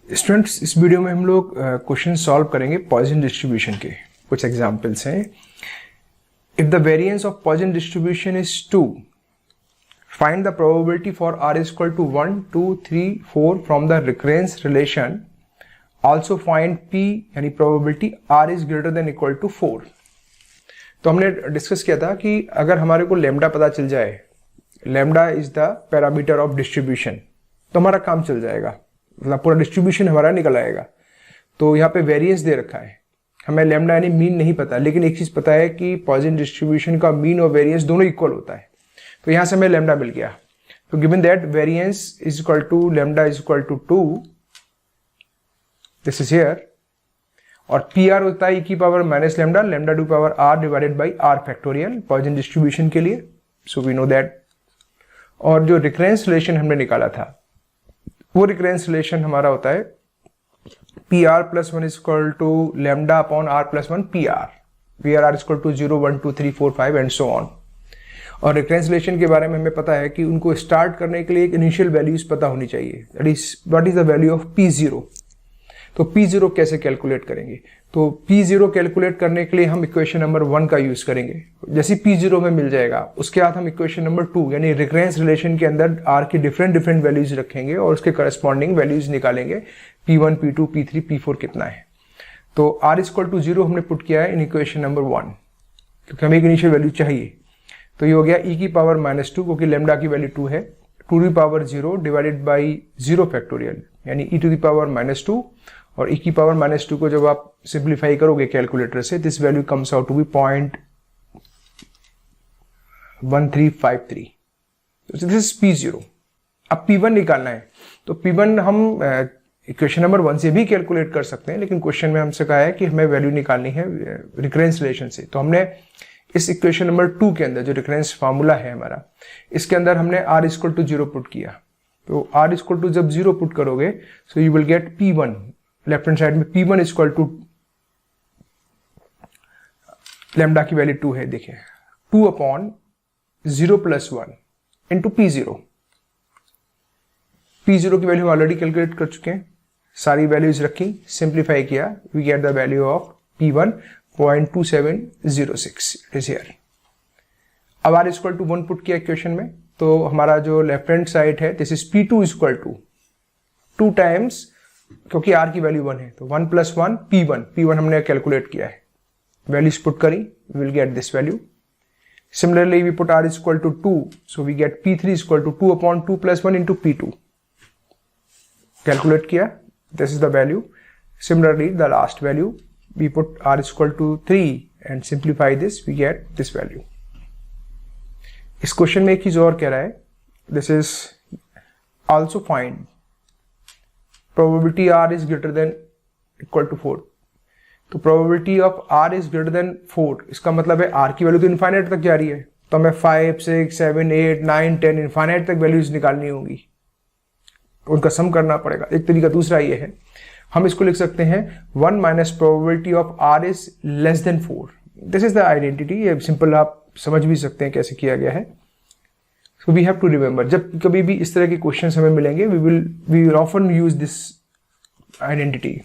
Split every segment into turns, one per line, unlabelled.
Students, इस video में हम लोग क्वेश्चन सॉल्व करेंगे पॉइसन डिस्ट्रीब्यूशन के। कुछ एग्जांपल्स हैं। If the variance of Poisson distribution is 2, find the probability for r is equal to 1, 2, 3, 4 from the recurrence relation. Also find p यानी probability r is greater than equal to 4। तो हमने discuss किया था कि अगर हमारे को लेमडा पता चल जाए, lambda is the parameter of distribution, तो हमारा काम चल जाएगा, मतलब पूरा डिस्ट्रीब्यूशन हमारा निकल आएगा। तो यहाँ पे वेरिएंस दे रखा है, हमें लेमडा यानी मीन नहीं पता, लेकिन एक चीज पता है कि पॉइसन डिस्ट्रीब्यूशन का मीन और वेरिएंस दोनों इक्वल होता है। तो यहाँ से हमें लेमडा मिल गया। तो given that variance is equal to lambda is equal to 2, this is here, और पी आर होता है e की power minus lambda, lambda to power R divided by R factorial Poisson distribution के लिए। So we know that. और जो recurrence relation हमने निकाला था, वो रिकरेंस रिलेशन हमारा होता है P R plus 1 is equal to lambda upon R plus 1 P R is equal to 0, 1, 2, 3, 4, 5 and so on. और रिकरेंस रिलेशन के बारे में हमें पता है कि उनको स्टार्ट करने के लिए एक इनिशियल वैल्यूज पता होनी चाहिए, that is what is the value of P0। तो P0 कैसे कैलकुलेट करेंगे? तो P0 कैलकुलेट करने के लिए हम इक्वेशन नंबर 1 का यूज करेंगे। जैसे P0 में मिल जाएगा, उसके बाद हम इक्वेशन नंबर 2 यानी रिकरेंस रिलेशन के अंदर R की डिफरेंट वैल्यूज रखेंगे और उसके करस्पॉन्डिंग वैल्यूज निकालेंगे, P1, P2, P3, P4 कितना है। तो R इक्वल टू 0 हमने पुट किया है इन इक्वेशन नंबर 1, क्योंकि हमें एक इनिशियल वैल्यू चाहिए। तो ये हो गया e की पावर -2, क्योंकि लेमडा की वैल्यू 2 है, 2 की पावर 0 डिवाइडेड बाई 0 फैक्टोरियल यानी e टू द पावर -2, और e की पावर -2 को जब आप सिंप्लीफाई करोगे कैलकुलेटर से, this value comes out to be 0.1353। This is P0। अब P1 निकालना है, तो P1 हम इक्वेशन नंबर 1 से भी कैलकुलेट कर सकते हैं, लेकिन क्वेश्चन में हमसे कहा है कि हमें वैल्यू निकालनी है रिकरेंस रिलेशन से। तो हमने इस इक्वेशन नंबर 2 के अंदर जो रिकरेंस फार्मूला है हमारा, इसके अंदर हमने r इक्वल टू 0 पुट किया। तो r इक्वल टू जब 0 पुट करोगे, so you will gate P1। Left hand side में P1 इक्वल टू लेमडा की वैल्यू 2 है, देखिए 2 upon 0 plus 1 into P0। P0 की वैल्यू ऑलरेडी कैलकुलेट कर चुके हैं, सारी वैल्यूज रखी, सिंप्लीफाई किया, we get the value of P1 0.2706 is here. अब r इक्वल टू 1 पुट किया इक्वेशन में, तो हमारा जो लेफ्ट हैंड साइड है, this is P2 equal to 2 times, क्योंकि r की वैल्यू 1 है, तो 1 प्लस 1 P1 हमने कैलकुलेट किया है, वैल्यूज पुट करी, will get this value. Similarly we put r equal to 2, so we get P3 equal to 2 upon 2 plus 1 into P2, calculate किया, this is the value. Similarly the last value we put r equal to 3 and simplify this, we get this value। इस question में एक चीज और कह रहा है, this is also find probability r is greater than equal to 4। तो probability of r is greater than 4, इसका मतलब है r की वैल्यू तो इनफाइनाइट तक जा रही है, तो हमें 5, 6, 7, 8, 9, 10 इनफाइनाइट तक वैल्यूज निकालनी होंगी, उनका सम करना पड़ेगा। एक तरीका दूसरा ये है, हम इसको लिख सकते हैं 1 minus probability of r is less than 4। This is the identity, ये सिंपल आप समझ भी सकते हैं कैसे किया गया है। So we have to remember, जब कभी भी इस तरह के क्वेश्चंस हमें मिलेंगे, we will often use this identity.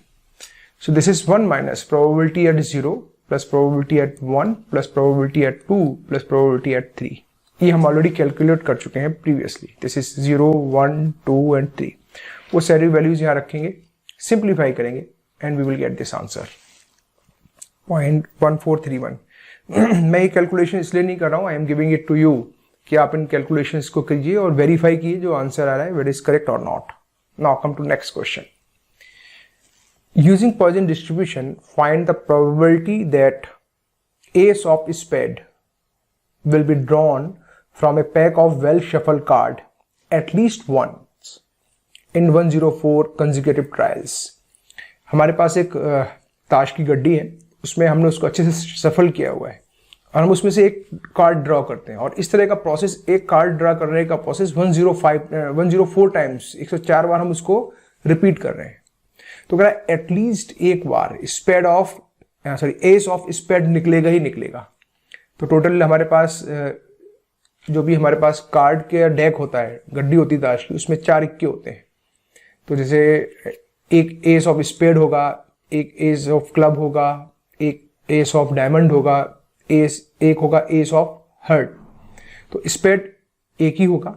So this is 1 minus probability at 0 plus probability at 1 plus probability at 2 plus probability at 3। ये हम ऑलरेडी कैलकुलेट कर चुके हैं प्रीवियसली। This is 0, 1, 2 and 3। वो सारी वैल्यूज यहाँ रखेंगे, सिंप्लीफाई करेंगे, and we will get this answer 0.1431। मैं ये कैलकुलेशन इसलिए नहीं कर रहा हूँ, I am giving it to you, कि आप इन कैलकुलेशंस को कीजिए और वेरीफाई कीजिए जो आंसर आ रहा है, वेट इज करेक्ट और not. Now come to next question. Using Poisson distribution, find the probability that ace of spade will be drawn from a pack of well shuffle card at least one in 104 consecutive trials। हमारे पास एक ताश की गड्डी है, उसमें हमने उसको अच्छे से सफल किया हुआ है, और हम उसमें से एक कार्ड ड्रॉ करते हैं, और इस तरह का प्रोसेस, एक कार्ड ड्रॉ करने का प्रोसेस 104 टाइम्स, 104 बार हम उसको रिपीट कर रहे हैं। तो कह रहा है एटलीस्ट एक बार spade of ace of spade निकलेगा ही निकलेगा। तो टोटल हमारे पास जो भी हमारे पास कार्ड के डेक होता है, गड्डी होती है ताश की, उसमें 4 इक्के होते हैं। तो जैसे एक एस ऑफ स्पेड होगा, एक एस ऑफ क्लब होगा, एक एस ऑफ डायमंड होगा, एक होगा एस ऑफ हर्ट। तो स्पेड एक ही होगा,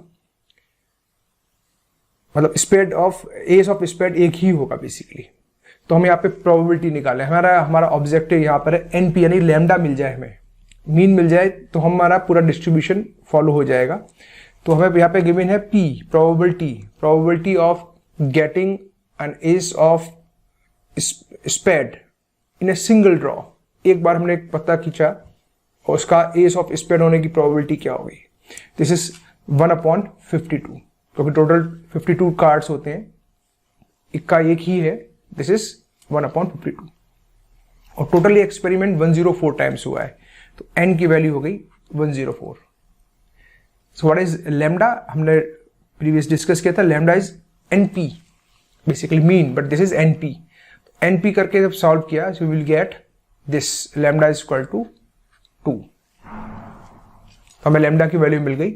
मतलब spade of ace of spade एक ही होगा बेसिकली। तो हम यहाँ पे प्रोबेबिलिटी निकालें, हमारा ऑब्जेक्टिव यहाँ पर है एनपी, यानी लैम्डा मिल जाए, हमें मीन मिल जाए तो हमारा पूरा डिस्ट्रीब्यूशन फॉलो हो जाएगा। तो हमें यहाँ पे गिवन है P, probability of getting an ace of spade in a single draw. एक बार हमने पता खींचा और उसका एस ऑफ स्पेड होने की प्रोबेबिलिटी क्या होगी, दिस इज 1/52, क्योंकि टोटल 52 कार्ड्स होते हैं, इक्का एक ही है, दिस इज 1/52। और टोटली एक्सपेरिमेंट 104 टाइम्स हुआ है, तो n की वैल्यू हो गई 104। सो व्हाट इज लैम्डा, हमने प्रीवियस डिस्कस किया था, lambda is np, basically mean, but this is np। np करके जब सॉल्व किया so will get this, lambda is equal to 2। तो हमें लैम्डा की वैल्यू मिल गई।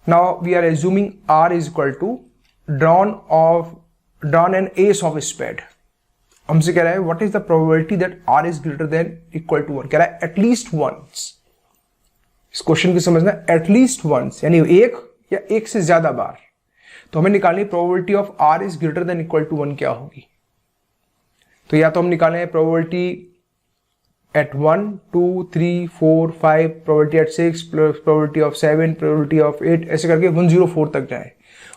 Now we are assuming r is equal to drawn an ace of spade. हमसे कह रहा है what is the probability that r is greater than equal to 1, कह रहा है एटलीस्ट वंस। इस क्वेश्चन की समझना, एटलीस्ट वंस यानी एक या एक से ज्यादा बार। तो हमें निकालनी probability of r is greater than equal to 1 क्या होगी। तो या तो हम निकालें probability at 1, 2, 3, 4, 5, probability at 6, probability of 7, probability of 8, ऐसे करके 104 तक जाए।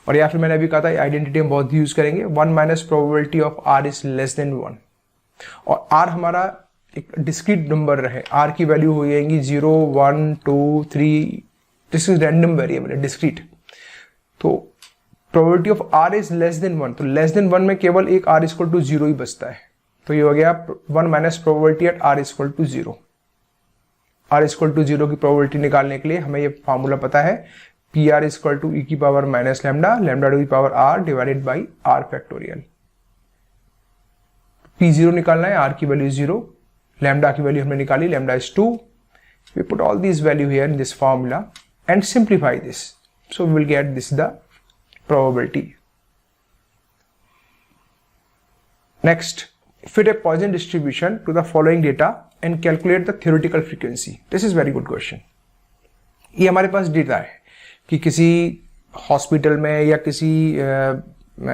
और या फिर मैंने अभी कहा था आइडेंटिटी हम बहुत यूज करेंगे, 1 minus probability of r is less then 1। और r हमारा एक डिस्क्रीट नंबर रहे, r की वैल्यू हो जाएंगी 0, 1, 2, 3, दिस इज रैंडम वेरिएबल है, डिस्क्रीट। तो probability of r is less then 1, तो लेस देन 1 में केवल एक r इक्वल टू 0 ही बचता है। तो ये हो गया 1 minus probability at r equal to 0। r equal to 0 की प्रोबेबिलिटी निकालने के लिए हमें ये फार्मूला पता है, P R equal to e की power minus lambda, lambda to की power r divided by r factorial. P0 निकालना है, r की वैल्यू 0, लैम्डा की वैल्यू हमने निकाली, lambda is 2। We put all these value here in this formula and simplify this. So we will get this the probability. Next, fit a Poisson distribution to the following data and calculate the theoretical frequency. This is very good question. ये हमारे पास data है कि किसी hospital में या किसी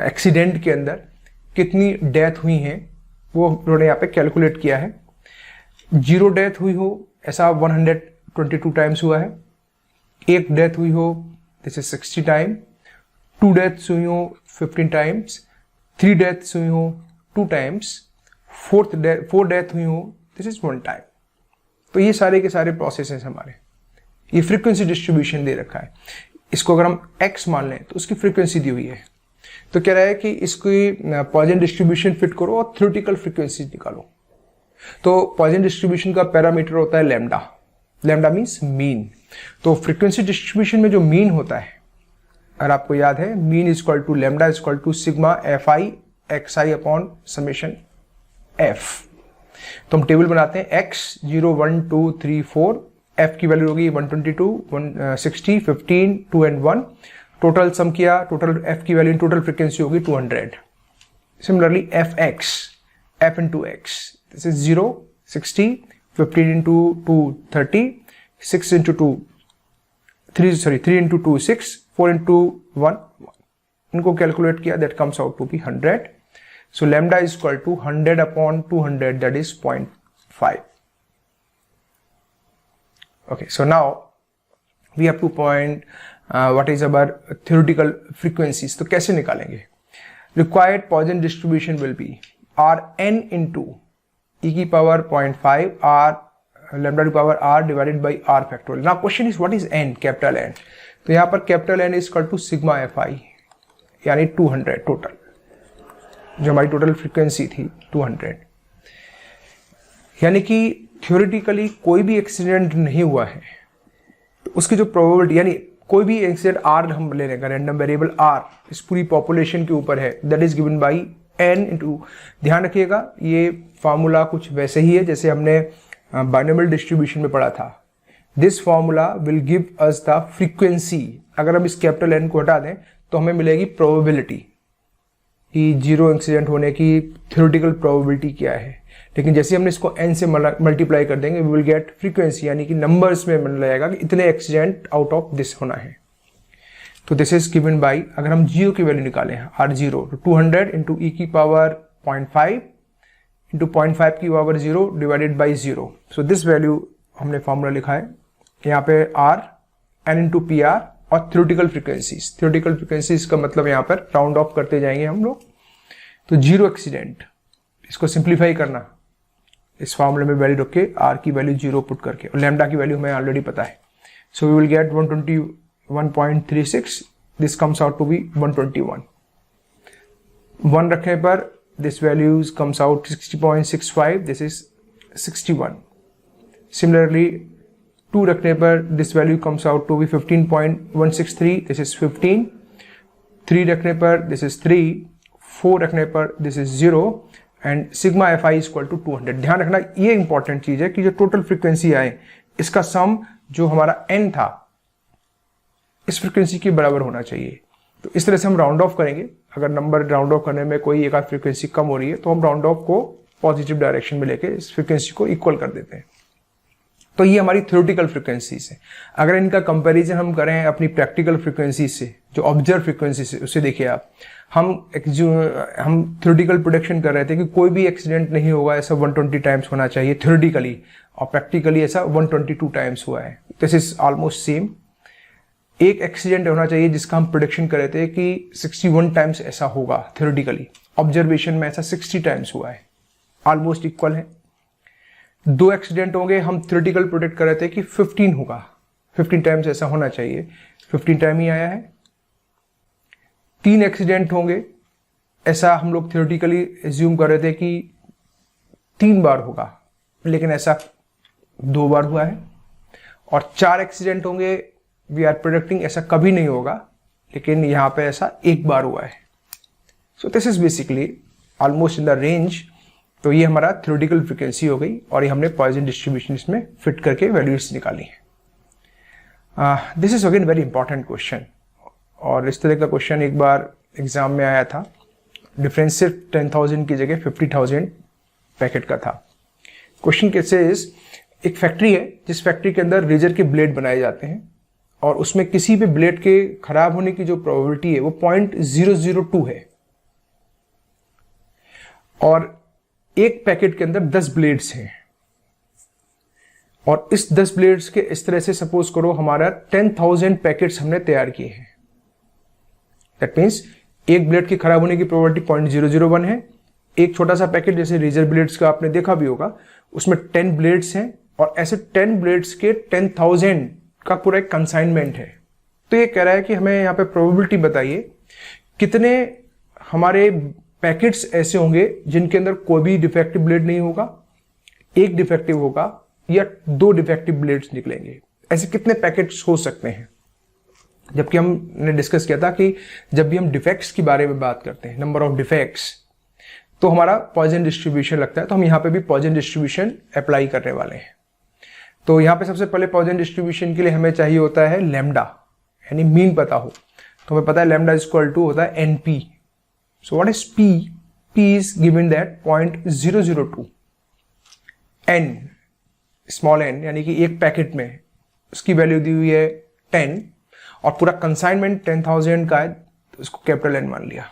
accident के अंदर कितनी डेथ हुई हैं, वो उन्होंने यहाँ पे कैलकुलेट किया है। 0 डेथ हुई हो ऐसा 122 टाइम्स हुआ है, 1 डेथ हुई हो दिस इज 60 टाइम, 2 डेथ्स हुई हो 15 टाइम्स, 3 डेथ्स हुई हो 2 टाइम्स, 4 डेथ हुई हो दिस इज 1 टाइम। तो ये सारे के सारे प्रोसेस हैं हमारे। ये फ्रीक्वेंसी डिस्ट्रीब्यूशन दे रखा है, इसको अगर हम x मान लें तो उसकी फ्रीक्वेंसी दी हुई है। तो कह रहा है कि इसकी पॉइसन डिस्ट्रीब्यूशन फिट करो और थ्योरेटिकल फ्रीक्वेंसी निकालो। तो पॉइसन डिस्ट्रीब्यूशन का पैरामीटर होता है लैम्डा, लैम्डा मीन्स मीन। तो फ्रीक्वेंसी डिस्ट्रीब्यूशन में जो मीन होता है, अगर आपको याद है, mean is equal to lambda is equal to sigma F I X I upon summation F. तो हम टेबल बनाते हैं x 0, 1, 2, 3, 4, f की वैल्यू होगी 122, 160, 15, 2 and 1। टोटल सम किया, टोटल f की वैल्यू टोटल फ्रीक्वेंसी होगी 200। Similarly fx, f into x, this is 0, 60, 15 into 2, 30, 6 into 2, 3 into 2, 6, 4 into 1, 1। इनको कैलकुलेट किया, that comes out to be 100। So lambda is equal to 100 upon 200, that is 0.5। Okay, so now we have to point what is our theoretical frequencies। तो कैसे निकालेंगे? Required Poisson distribution will be Rn into e की power 0.5 r lambda to power r divided by r factorial। Now question is what is n, capital N। तो यहाँ पर capital N is equal to sigma fi, यानी 200 total, जो हमारी total frequency थी 200। यानी कि थ्योरेटिकली कोई भी एक्सीडेंट नहीं हुआ है तो उसकी जो प्रोबेबिलिटी, यानी कोई भी एक्सीडेंट r हम ले लेंगे, रैंडम वेरिएबल r इस पूरी पॉपुलेशन के ऊपर है, that is given by n into, ध्यान रखिएगा ये फार्मूला कुछ वैसे ही है जैसे हमने बाइनोमियल डिस्ट्रीब्यूशन में पढ़ा था। This formula will give us the frequency. अगर हम इस कैपिटल N को हटा दें तो हमें मिलेगी प्रोबेबिलिटी। कि जीरो एक्सीडेंट होने की थ्योरेटिकल प्रोबेबिलिटी क्या है, लेकिन जैसे हमने इसको n से मल्टीप्लाई कर देंगे वी विल गेट फ्रीक्वेंसी, यानी कि नंबर्स में मिल जाएगा कि इतने एक्सीडेंट आउट ऑफ दिस होना है। तो दिस इज गिवन बाई, अगर हम जीरो की वैल्यू निकालें R0 तो 200 इंटू ई की पावर 0.5 इंटू 0.5 की power 0 divided by 0। So this value हमने फॉर्मूला लिखा है यहाँ पे R n into P R और थ्योरेटिकल फ्रीक्वेंसीज। थ्योरेटिकल फ्रीक्वेंसीज का मतलब यहाँ पर राउंड ऑफ करते जाएंगे हम लोग। तो जीरो एक्सीडेंट, इसको सिंप्लीफाई करना, इस फॉर्मूले में वैल्यू रख के R की वैल्यू 0 पुट करके, और लैम्डा की वैल्यू हमें ऑलरेडी पता है। So we will get 121.36, this comes out to be 121। 1 रखने पर this values comes out 60.65, this is 61। Similarly 2 रखने पर this value comes out to be 15.163, this is 15। 3 रखने पर दिस इज 3, 4 रखने पर this is 0 and sigma F I equal to 200। ध्यान रखना ये इंपॉर्टेंट चीज है कि जो टोटल फ्रीक्वेंसी आए इसका सम जो हमारा n था इस फ्रीक्वेंसी के बराबर होना चाहिए। तो इस तरह से हम राउंड ऑफ करेंगे। अगर नंबर राउंड ऑफ करने में कोई एक आध फ्रीक्वेंसी कम हो रही है तो हम राउंड ऑफ को पॉजिटिव डायरेक्शन में लेके इस फ्रीक्वेंसी को इक्वल कर देते हैं। तो ये हमारी थ्योरेटिकल फ्रीक्वेंसीज है। अगर इनका कंपैरिजन हम करें अपनी प्रैक्टिकल फ्रीक्वेंसी से, जो ऑब्जर्व फ्रीक्वेंसी से, उससे देखिए आप, हम थ्योरेटिकल प्रोडिक्शन कर रहे थे कि कोई भी एक्सीडेंट नहीं होगा, ऐसा 120 टाइम्स होना चाहिए थ्योरेटिकली, और प्रैक्टिकली ऐसा 122 टाइम्स हुआ है। This is almost same. एक एक्सीडेंट होना चाहिए जिसका हम प्रोडिक्शन कर रहे थे कि 61 टाइम्स ऐसा होगा थ्योरेटिकली, ऑब्जर्वेशन में ऐसा 60 टाइम्स हुआ है, ऑलमोस्ट इक्वल है। 2 एक्सीडेंट होंगे, हम थ्योरेटिकल प्रोडिक्ट कर रहे थे कि 15 होगा, 15 टाइम्स ऐसा होना चाहिए, 15 टाइम ही आया है। 3 एक्सीडेंट होंगे, ऐसा हम लोग थ्योरेटिकली एज्यूम कर रहे थे कि 3 बार होगा, लेकिन ऐसा 2 बार हुआ है। और 4 एक्सीडेंट होंगे, वी आर प्रोडिक्टिंग ऐसा कभी नहीं होगा, लेकिन यहां पे ऐसा 1 बार हुआ है। सो this is basically almost in the range. तो ये हमारा थ्योरेटिकल फ्रीक्वेंसी हो गई, और ये हमने पॉइसन डिस्ट्रीब्यूशन इसमें फिट करके वैल्यूज निकाली है। This is again very important question, और इस तरह का क्वेश्चन एक बार एग्जाम में आया था। डिफरेंस सिर्फ 10,000 की जगह 50,000 पैकेट का था। क्वेश्चन कैसे इज, एक फैक्ट्री है जिस फैक्ट्री के अंदर रेजर के ब्लेड बनाए जाते हैं, और उसमें किसी भी ब्लेड के खराब होने की जो प्रोबेबिलिटी है वो 0.002 है, और एक पैकेट के अंदर 10 ब्लेड्स हैं, और इस 10 ब्लेड्स के इस तरह से सपोज करो हमारा 10,000 पैकेट्स हमने तैयार किए हैं। दैट मीन्स एक ब्लेड के खराब होने की प्रोबेबिलिटी 0.001 है। एक छोटा सा पैकेट जैसे रेजर ब्लेड्स का आपने देखा भी होगा, उसमें 10 ब्लेड्स हैं, और ऐसे 10 ब्लेड्स के 10,000 का पूरा एक कंसाइनमेंट है। तो ये कह रहा है कि हमें यहाँ पे प्रोबेबिलिटी बताइए कितने हमारे पैकेट्स ऐसे होंगे जिनके अंदर कोई भी डिफेक्टिव ब्लेड नहीं होगा, एक डिफेक्टिव होगा, या 2 डिफेक्टिव ब्लेड्स निकलेंगे। ऐसे कितने पैकेट्स हो सकते हैं। जबकि हमने डिस्कस किया था कि जब भी हम डिफेक्ट्स के बारे में बात करते हैं, नंबर ऑफ डिफेक्ट्स, तो हमारा पॉइसन डिस्ट्रीब्यूशन लगता है। तो हम यहाँ पे भी पॉइसन डिस्ट्रीब्यूशन अप्लाई करने वाले हैं। तो यहाँ पे सबसे पहले पॉइसन डिस्ट्रीब्यूशन के लिए हमें चाहिए होता है लैम्डा, यानी मीन पता हो। तो हमें पता है लैम्डा इक्वल टू होता है NP. So what is P? P is given that 0.002। N, small N, यानी कि एक पैकेट में उसकी वैल्यू दी हुई है 10, और पूरा कंसाइनमेंट 10,000 का है, तो उसको कैपिटल एन मान लिया।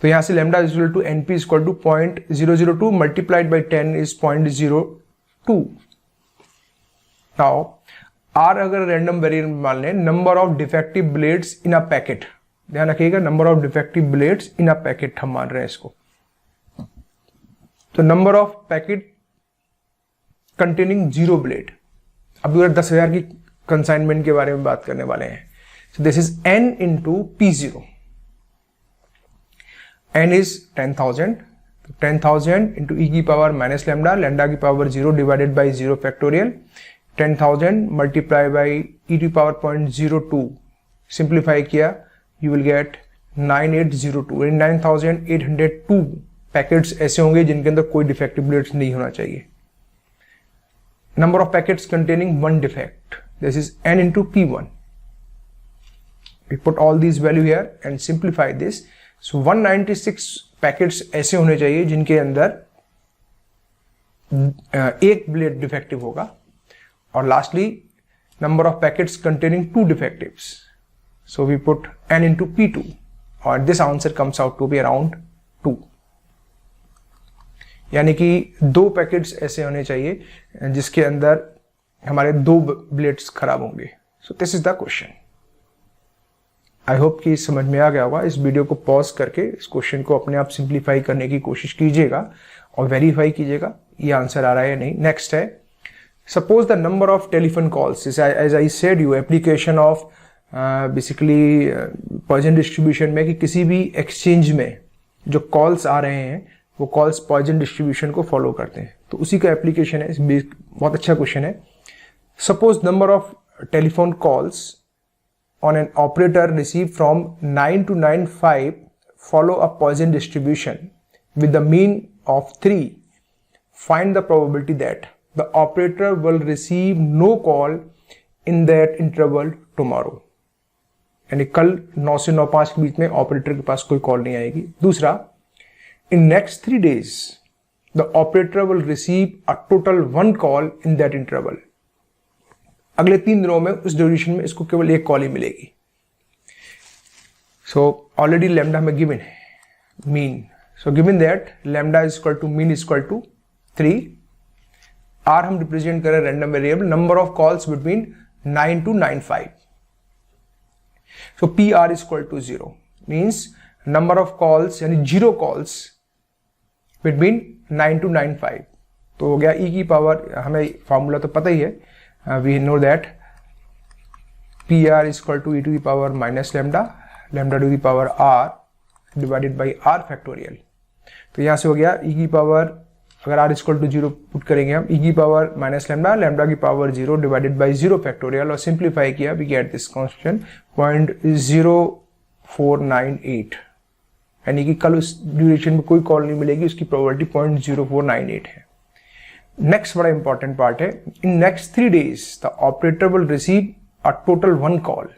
तो यहां से lambda is equal to NP is equal to 0.002 multiplied by 10 is 0.02। Now R अगर रैंडम वेरिएबल मान लें, number of defective blades in a packet, ध्यान रखिएगा, number of defective blades in a packet हम मान रहे हैं इसको। तो number of packet containing 0 blade, अब 10,000 की कंसाइनमेंट के बारे में बात करने वाले हैं। So this is n into P0। n is 10,000, 10,000 into e की पावर माइनस लैम्डा, लैम्डा की power 0 divided by 0 factorial, 10,000 multiply by e की पावर 0.02, सिंप्लीफाई किया, यू विल गेट 9802, 9,802 पैकेट्स ऐसे होंगे जिनके अंदर कोई डिफेक्टिव ब्लेड्स नहीं होना चाहिए। Number of packets containing 1 defect, this is n into P1। We put all these value here and simplify this. So 196 packets ऐसे होने चाहिए जिनके अंदर एक ब्लेड डिफेक्टिव होगा, और lastly number of packets containing 2 डिफेक्टिव्स. So we put n into P2 और this answer comes out to be around 2. यानी कि 2 पैकेट्स ऐसे होने चाहिए जिसके अंदर हमारे 2 ब्लेड्स खराब होंगे. सो this is the question. I hope कि समझ में आ गया होगा. इस वीडियो को पॉज करके इस क्वेश्चन को अपने आप सिंप्लीफाई करने की कोशिश कीजिएगा और वेरीफाई कीजिएगा ये आंसर आ रहा है या नहीं. नेक्स्ट है, suppose the number of telephone calls. As I said you, application of basically Poisson distribution में कि किसी भी एक्सचेंज में जो कॉल्स आ रहे हैं वो कॉल्स पॉइजन डिस्ट्रीब्यूशन को फॉलो करते हैं. तो उसी का एप्लीकेशन है. बहुत अच्छा क्वेश्चन है. Suppose number of telephone calls on an operator received from 9 to 9:05 follow a Poisson distribution with the mean of 3. Find the probability that the operator will receive no call in that interval tomorrow. यानी कल 9 से 9:05 के बीच में operator के पास कोई call नहीं आएगी. दूसरा, in next 3 days the operator will receive a total 1 call in that interval. अगले 3 दिनों में उस ड्यूरेशन में इसको केवल एक कॉल ही मिलेगी. सो ऑलरेडी लैम्डा हमें गिवन है, mean. So given that lambda is equal to mean is equal to 3. R हम रिप्रेजेंट करें random variable, number of calls between 9 to 9:05. So P R is equal to 0 means number of calls यानी 0 calls between 9 to 9:05. तो हो गया ई की power, हमें formula तो पता ही है. We know that PR is equal to e to the power minus lambda, lambda to the power r divided by r factorial. तो यहाँ से हो गया e की पावर, अगर r is equal to 0 put करेंगे हम, e की पावर माइनस लैम्डा, लैम्डा की पावर 0 डिवाइडेड बाई 0 फैक्टोरियल, और सिंप्लीफाई किया वी गेट दिस कॉन्स्टेंट 0.0498. यानी कि कल उस ड्यूरेशन में कोई कॉल नहीं मिलेगी, उसकी प्रोबेबिलिटी 0.0498 है. नेक्स्ट बड़ा इंपॉर्टेंट पार्ट है, in next 3 days the operator will receive a total 1 call.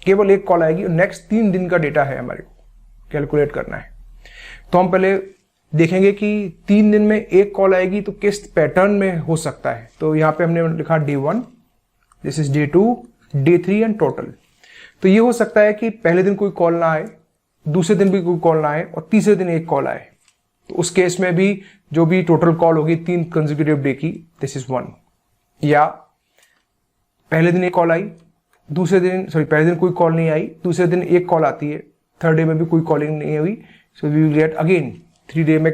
केवल एक कॉल आएगी और नेक्स्ट 3 दिन का डेटा है हमारे को कैलकुलेट करना है. तो हम पहले देखेंगे कि 3 दिन में एक कॉल आएगी तो किस पैटर्न में हो सकता है. तो यहाँ पे हमने लिखा day 1, this is day 2, day 3 and total. तो ये हो सकता है कि पहले दिन कोई कॉल ना आए, दूसरे दिन भी कोई कॉल ना आए और तीसरे दिन एक कॉल आए. तो उस केस में भी जो भी टोटल कॉल होगी 3 कंसेक्यूटिव डे की, दिस इज 1. या पहले दिन एक कॉल आई, पहले दिन कोई कॉल नहीं आई, दूसरे दिन एक कॉल आती है, थर्ड डे में भी कोई कॉलिंग नहीं हुई, so we will get again 3 day में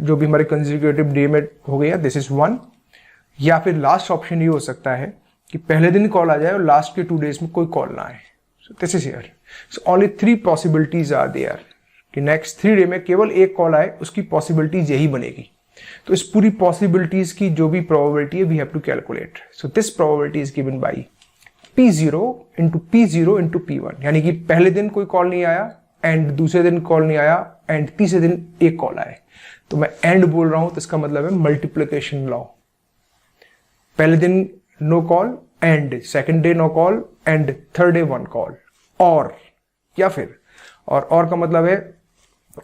जो भी हमारे कंसेक्यूटिव डे में हो गया, दिस इज 1. या फिर लास्ट ऑप्शन ये हो सकता है कि पहले दिन कॉल आ जाए और लास्ट के 2 डेज में कोई कॉल ना आए. So this is here. So only 3 possibilities are there कि नेक्स्ट 3 डे में केवल एक कॉल आए, उसकी पॉसिबिलिटीज यही बनेगी. तो इस पूरी पॉसिबिलिटीज की जो भी प्रोबेबिलिटी है we have to calculate. So this probability is given by P0 into P0 into P1. यानी कि पहले दिन कोई कॉल नहीं आया एंड दूसरे दिन कॉल नहीं आया एंड तीसरे दिन एक कॉल आए. तो मैं एंड बोल रहा हूं तो इसका मतलब है मल्टीप्लिकेशन लॉ. पहले दिन no call and second day no call and third day 1 call. और या फिर और का मतलब है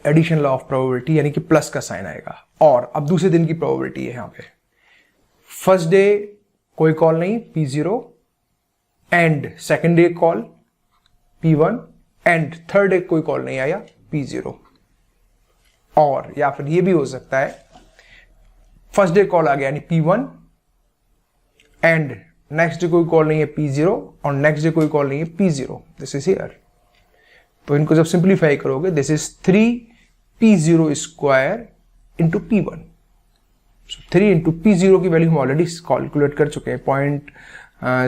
एडिशन लॉ ऑफ प्रोबेबिलिटी, यानी कि प्लस का साइन आएगा. और अब दूसरे दिन की प्रोबेबिलिटी है यहाँ पे, फर्स्ट डे कोई कॉल नहीं P0 and second day call P1 and third day कोई कॉल नहीं आया P0. और या फिर ये भी हो सकता है फर्स्ट डे कॉल आ गया यानी P1 एंड नेक्स्ट डे कोई कॉल नहीं है P0 और नेक्स्ट डे कोई कॉल नहीं है P0. This is here. तो इनको जब सिंप्लीफाई करोगे, this is 3P0 square into P1. 3 into P0 की वैल्यू हम ऑलरेडी कैलकुलेट कर चुके हैं,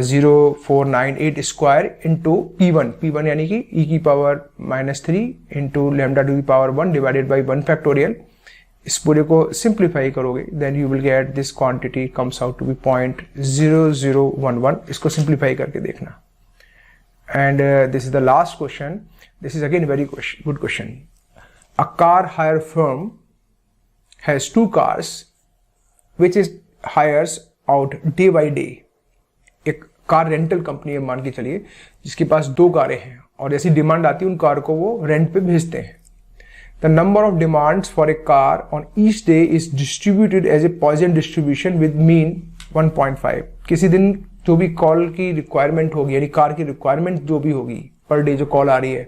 0.0498 स्क्वायर इंटू P1 यानी कि e की power -3 into lambda to the power 1 divided by 1 factorial. इस पूरे को सिंप्लीफाई करोगे then you will get this quantity comes out to be 0.0011. इसको सिंप्लीफाई करके देखना. And this is the last question. This is again very good question. A car hire firm has 2 cars which is hires out day by day. एक car rental company है मान के चलिए जिसके पास 2 कारें हैं और जैसी डिमांड आती है उन कार को वो रेंट पे भेजते हैं। The number of demands for a car on each day is distributed as a Poisson distribution with mean 1.5। किसी दिन जो भी कॉल की रिक्वायरमेंट होगी, यानी कार की रिक्वायरमेंट जो भी होगी पर डे जो कॉल आ रही है,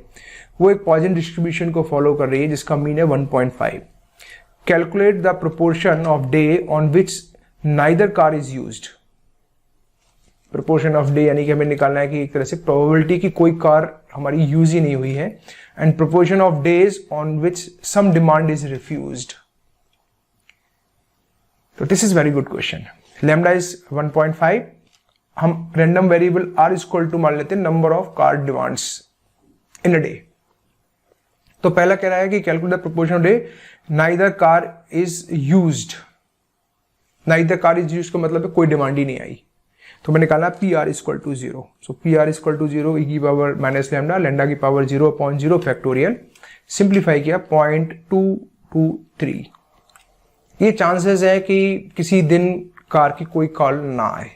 वो एक पॉइजन डिस्ट्रीब्यूशन को फॉलो कर रही है जिसका मीन है 1.5। Calculate the proportion of day on which neither car is used. Proportion of day यानी कि हमें निकालना है कि एक तरह से प्रोबेबिलिटी की कोई कार हमारी यूज ही नहीं हुई है, and proportion of days on which some demand is refused. तो this is very good question. Lambda is 1.5। हम random variable R is equal to मान लेते हैं number of car demands in a day. तो पहला कह रहा है कि calculate the proportion of day neither car is used. Neither car is used का मतलब है कोई डिमांड ही नहीं आई, तो मैंने निकाला P R equal to 0। So P R equal to 0 e की पावर माइनस लैम्डा, लैम्डा की पावर 0/0 फैक्टोरियल, सिंप्लीफाई किया 0.223। ये चांसेस है कि किसी दिन कार की कोई कॉल ना आए।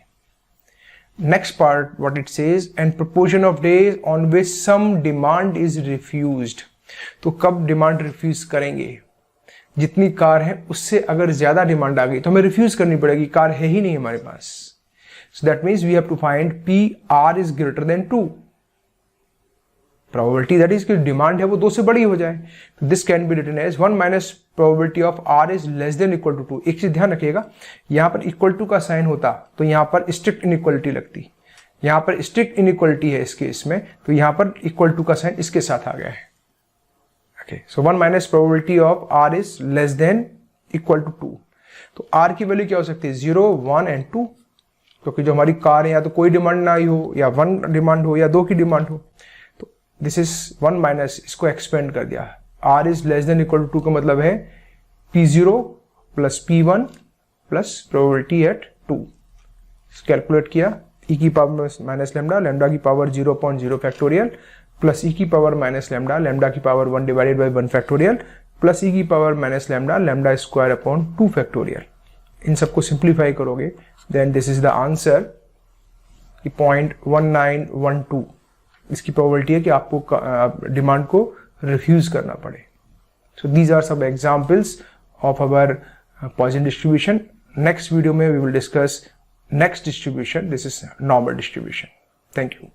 Next part what it says, and proportion of days on which some demand is refused. तो कब डिमांड रिफ्यूज करेंगे? जितनी कार है उससे अगर ज्यादा डिमांड आ गई तो हमें रिफ्यूज करनी पड़ेगी, कार है ही नहीं हमारे पास। So that means we have to find PR is greater than 2. Probability that is कि डिमांड है वो 2 से बड़ी हो जाए। तो this can be written as 1 minus probability of R is less than equal to 2। एक चीज ध्यान रखिएगा, यहाँ पर इक्वल टू का साइन होता तो यहाँ पर स्ट्रिक्ट इनइक्वलिटी लगती। यहाँ पर स्ट्रिक्ट इनइक्वलिटी है इस केस में, तो यहाँ पर इक्वल टू का साइन इसके साथ आ गया है। Okay, so 1 minus probability of R is less than equal to 2। तो R की वैल्यू क्या हो सकती है? 0, 1 and 2। क्योंकि जो हमारी कार है या तो कोई डिमांड ना आई हो, या 1 डिमांड हो, या 2 की डिमांड हो। तो दिस इज 1 माइनस, इसको एक्सपेंड कर दिया। R is less than equal to 2 का मतलब है P0 plus P1 plus probability at 2। Calculate किया e की पावर माइनस लैम्डा, लैम्डा की पावर 0.0 फैक्टोरियल प्लस e की पावर माइनस लैम्डा, लैम्डा की power 1 divided by 1 factorial plus e की power minus lambda, lambda square upon 2 factorial. इन सबको simplify करोगे then this is the answer कि 0.1912 इसकी probability है कि आपको डिमांड को रिफ्यूज करना पड़े। सो दीज आर सब examples of our Poisson distribution. Next video में we will discuss next distribution, this is normal distribution. Thank you.